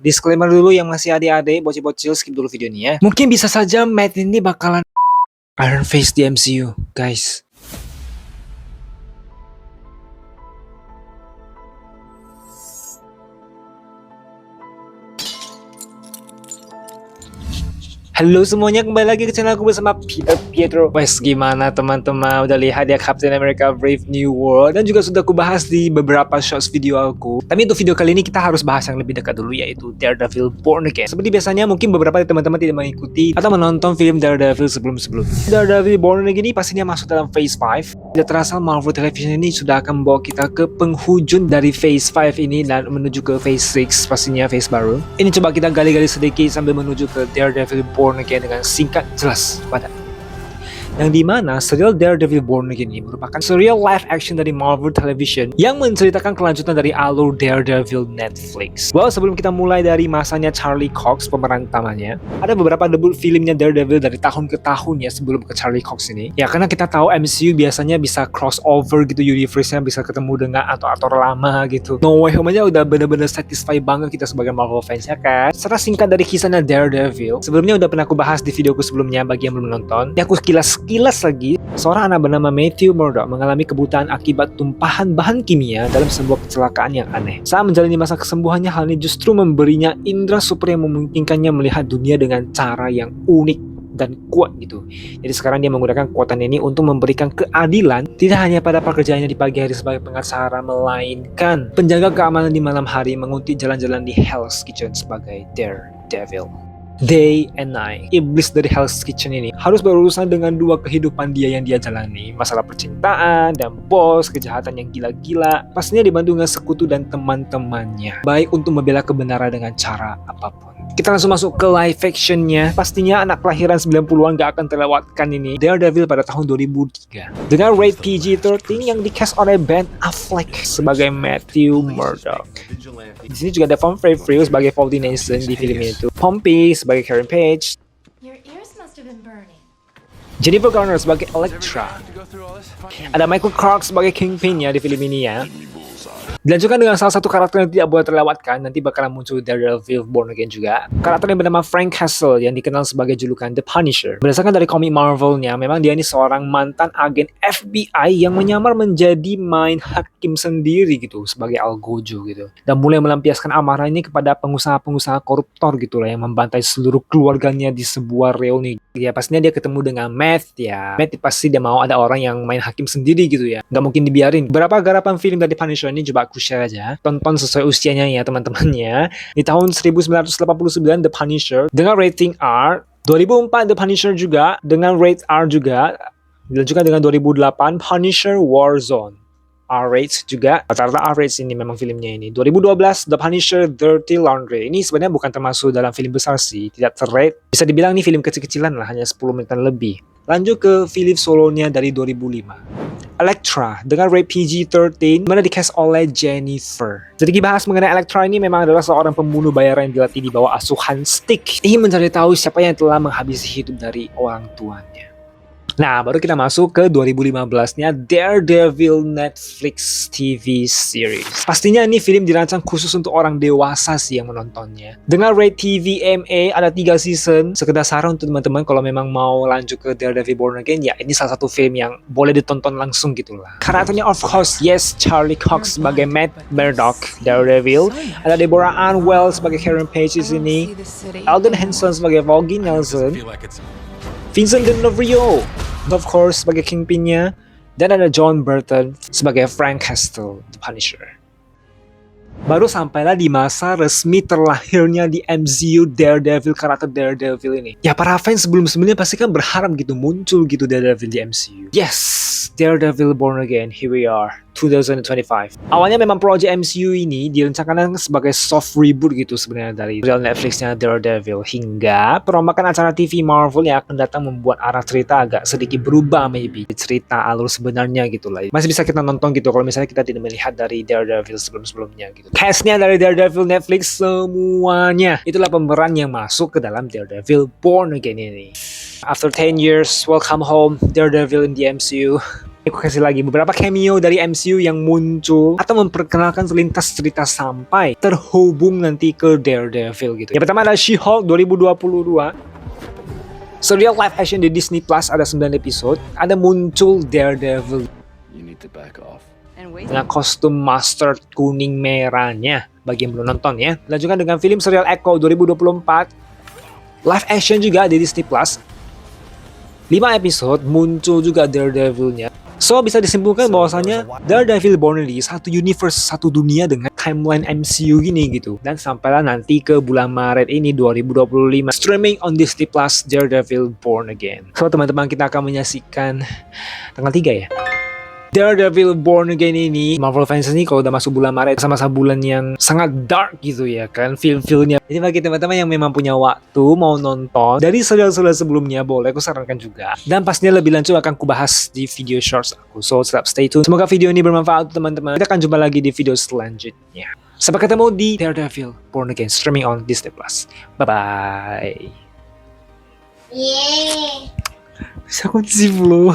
Disclaimer dulu yang masih adik-adik, bocil-bocil skip dulu video ini ya. Mungkin bisa saja Matt ini bakalan Iron Fist di MCU, guys. Halo semuanya, kembali lagi ke channel aku bersama Peter Pietro. Wes, gimana teman-teman? Udah lihat ya Captain America Brave New World? Dan juga sudah aku bahas di beberapa shorts video aku. Tapi untuk video kali ini kita harus bahas yang lebih dekat dulu, yaitu Daredevil Born Again. Seperti biasanya mungkin beberapa teman-teman tidak mengikuti atau menonton film Daredevil sebelum-sebelumnya. Daredevil Born Again ini pastinya masuk dalam Phase 5. Tidak terasa Marvel Television ini sudah akan membawa kita ke penghujung dari Phase 5 ini dan menuju ke Phase 6, pastinya Phase baru. Ini coba kita gali-gali sedikit sambil menuju ke Daredevil Born Again dengan singkat, jelas, padat. Yang dimana serial Daredevil Born Again ini merupakan serial live action dari Marvel Television yang menceritakan kelanjutan dari alur Daredevil Netflix. Well, sebelum kita mulai dari masanya Charlie Cox pemeran utamanya, ada beberapa debut filmnya Daredevil dari tahun ke tahun ya sebelum ke Charlie Cox ini. Ya karena kita tahu MCU biasanya bisa crossover gitu, universe-nya bisa ketemu dengan aktor-aktor lama gitu. No Way Home aja udah bener-bener satisfy banget kita sebagai Marvel fans ya kan. Secara singkat dari kisahnya Daredevil, sebelumnya udah pernah aku bahas di videoku sebelumnya bagi yang belum nonton. Ya aku sekilas lagi, seorang anak bernama Matthew Murdock mengalami kebutaan akibat tumpahan bahan kimia dalam sebuah kecelakaan yang aneh. Saat menjalani masa kesembuhannya, hal ini justru memberinya indera super yang memungkinkannya melihat dunia dengan cara yang unik dan kuat gitu. Jadi sekarang dia menggunakan kekuatan ini untuk memberikan keadilan tidak hanya pada pekerjaannya di pagi hari sebagai pengacara, melainkan penjaga keamanan di malam hari, menguntit jalan-jalan di Hell's Kitchen sebagai Daredevil. Day and Night. Iblis dari Hell's Kitchen ini harus berurusan dengan dua kehidupan dia yang dia jalani. Masalah percintaan dan bos, kejahatan yang gila-gila. Pastinya dibantu dengan sekutu dan teman-temannya. Baik untuk membela kebenaran dengan cara apapun. Kita langsung masuk ke live actionnya. Pastinya anak kelahiran 90-an gak akan terlewatkan ini. Daredevil pada tahun 2003. Dengan rate PG-13 yang di-cast oleh Ben Affleck sebagai Matthew Murdock. Di sini juga ada Von Favreau sebagai Faldy Nelson di film itu. Pompey sebagai Karen Page. Jennifer Garner sebagai Elektra. Ada Michael Clarke sebagai Kingpin ya di film ini ya. Dilanjutkan dengan salah satu karakter yang tidak boleh terlewatkan, nanti bakalan muncul Daredevil Born Again juga. Karakter yang bernama Frank Castle yang dikenal sebagai julukan The Punisher. Berdasarkan dari komik Marvelnya, memang dia ini seorang mantan agen FBI yang menyamar menjadi main hakim sendiri gitu sebagai algojo gitu. Dan mulai melampiaskan amarah ini kepada pengusaha-pengusaha koruptor gitu lah yang membantai seluruh keluarganya di sebuah reuni. Ya pastinya dia ketemu dengan Matt ya. Matt pasti dia mau ada orang yang main hakim sendiri gitu ya. Nggak mungkin dibiarin. Berapa garapan film dari Punisher ini coba aku share aja. Tonton sesuai usianya ya teman-temannya. Di tahun 1989 The Punisher dengan rating R. 2004 The Punisher juga dengan rate R juga. Dilanjutkan dengan 2008 Punisher Warzone. R-rates juga. Rata-rata R-rates ini memang filmnya ini. 2012 The Punisher Dirty Laundry. Ini sebenarnya bukan termasuk dalam film besar sih. Tidak ter-rate. Bisa dibilang ini film kecil-kecilan lah. Hanya 10 menitan lebih. Lanjut ke film solonya dari 2005. Elektra dengan rate PG-13 mana di-cast oleh Jennifer. Jadi dibahas mengenai Elektra ini memang adalah seorang pembunuh bayaran yang dilatih di bawah asuhan Stick. Ingin mencari tahu siapa yang telah menghabisi hidup dari orang tuanya. Nah, baru kita masuk ke 2015-nya Daredevil Netflix TV series. Pastinya ini film dirancang khusus untuk orang dewasa sih yang menontonnya. Dengan rate TVMA ada 3 season. Sekedar saran untuk teman-teman kalau memang mau lanjut ke Daredevil Born Again, ya ini salah satu film yang boleh ditonton langsung gitulah. Karakternya of course, yes, Charlie Cox sebagai Matt Murdock, Daredevil. Ada Deborah Ann Wells sebagai Karen Page di sini. Alden Henson sebagai Faldy Nelson. Vincent D'Onofrio, of course, sebagai Kingpin-nya. Dan ada John Burton sebagai Frank Castle, The Punisher. Baru sampailah di masa resmi terlahirnya di MCU Daredevil, karakter Daredevil ini. Ya para fans sebelum-sebelumnya pasti kan berharap gitu muncul gitu Daredevil di MCU. Yes, Daredevil Born Again, here we are. 2025. Awalnya memang proyek MCU ini direncanakan sebagai soft reboot gitu sebenarnya dari real Netflixnya Daredevil, hingga perombakan acara TV Marvel yang akan datang membuat arah cerita agak sedikit berubah, maybe cerita alur sebenarnya gitu lah. Masih bisa kita nonton gitu kalau misalnya kita tidak melihat dari Daredevil sebelum-sebelumnya gitu. Castnya dari Daredevil Netflix semuanya itulah pemeran yang masuk ke dalam Daredevil Born Again ini. After 10 years, welcome home Daredevil in the MCU. Aku kasih lagi beberapa cameo dari MCU yang muncul atau memperkenalkan selintas cerita sampai terhubung nanti ke Daredevil gitu. Yang pertama ada She-Hulk 2022. Serial live action di Disney Plus ada 9 episode. Ada muncul Daredevil dengan kostum mustard kuning merahnya bagi yang belum nonton ya. Lanjutkan dengan film serial Echo 2024. Live action juga di Disney Plus. 5 episode muncul juga Daredevil-nya. So bisa disimpulkan bahwasanya Daredevil Born ini satu universe, satu dunia dengan timeline MCU gini gitu. Dan sampailah nanti ke bulan Maret ini 2025 streaming on Disney Plus Daredevil Born Again. So teman-teman, kita akan menyaksikan tanggal 3 ya. Daredevil Born Again ini, Marvel fans ini kalau udah masuk bulan Maret, masa-masa bulan yang sangat dark gitu ya kan, film-filmnya. Jadi bagi teman-teman yang memang punya waktu mau nonton dari serial-serial sebelumnya, boleh aku sarankan juga. Dan pastinya lebih lanjut akan kubahas di video shorts aku, so tetap stay tune. Semoga video ini bermanfaat teman-teman. Kita akan jumpa lagi di video selanjutnya. Sampai ketemu di Daredevil Born Again streaming on Disney Plus. Bye-bye. Yeay. Bisa kunci belum?